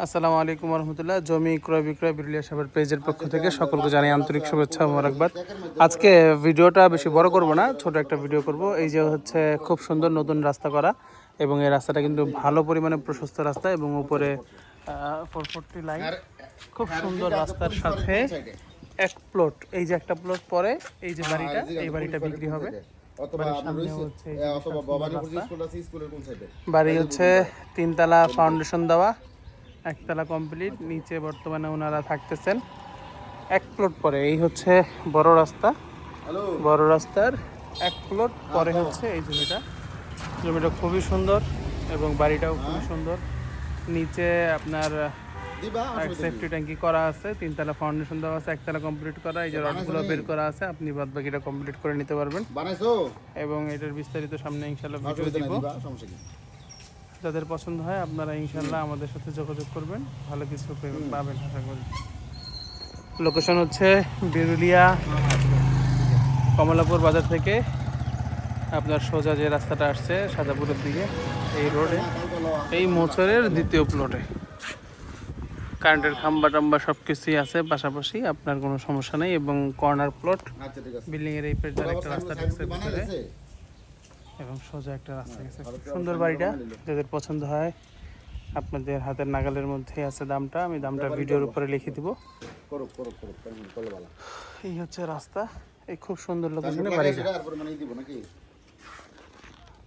আসসালামু আলাইকুম রহমতুল্লাহ। জমি ক্রয় বিক্রয় বিরুলিয়া সাভার পেজের পক্ষ থেকে সকলকে জানাই আন্তরিক শুভেচ্ছা ও মোবারকবাদ। আজকে ভিডিওটা বেশি বড় করব না, ছোট একটা ভিডিও করব। এই যে হচ্ছে খুব সুন্দর নতুন রাস্তা করা এবং এই রাস্তাটা কিন্তু ভালো পরিমাণে প্রশস্ত রাস্তা এবং উপরে 440 লাইন, খুব সুন্দর রাস্তার সাথে এক প্লট, এই যে একটা প্লট পরে এই যে বাড়িটা, এই বাড়িটা বিক্রি হবে। বাড়ি হচ্ছে 3 তলা ফাউন্ডেশন দেওয়া, 1 তলা কমপ্লিট, নিচে বর্তমানে ওনারা থাকতেছেন। এক প্লট পরে এই হচ্ছে বড় রাস্তা, বড় রাস্তার এক প্লট পরে হচ্ছে এই জমিটা। জমিটা খুবই সুন্দর এবং বাড়িটাও খুবই সুন্দর। নিচে আপনার সেফটি ট্যাঙ্কি করা আছে, 3 তলা ফাউন্ডেশন দেওয়া আছে, 1 তলা কমপ্লিট করা, এই যে রডগুলো বের করা আছে, আপনি বাদ বাকিটা কমপ্লিট করে নিতে পারবেন। এবং এটার বিস্তারিত সামনে ইনশাল্লাহ ভিডিও দিব। যাদের পছন্দ হয় আপনারা ইনশাল্লাহ আমাদের সাথে যোগাযোগ করবেন, ভালো কিছু পাবেন আশা করি। লোকেশন হচ্ছে বিরুলিয়া কমলাপুর বাজার থেকে আপনার সোজা যে রাস্তাটা আসছে সাদাপুরের দিকে, এই রোডে এই মোচরের দ্বিতীয় প্লটে কারেন্টের খাম্বা টাম্বা সব কিছুই আছে পাশাপাশি, আপনার কোনো সমস্যা নেই। এবং কর্নার প্লট, বিল্ডিংয়ের এই পেজটার একটা রাস্তা ঢুকছে ভিতরে এবং সোজা একটা রাস্তা গেছে। সুন্দর বাড়িটা, যাদের পছন্দ হয় আপনাদের হাতের নাগালের মধ্যে আছে দামটা, আমি দামটা ভিডিওর উপরে লিখে দিব। এই হচ্ছে রাস্তা, এই খুব সুন্দর লোকেশনে বাড়িটা।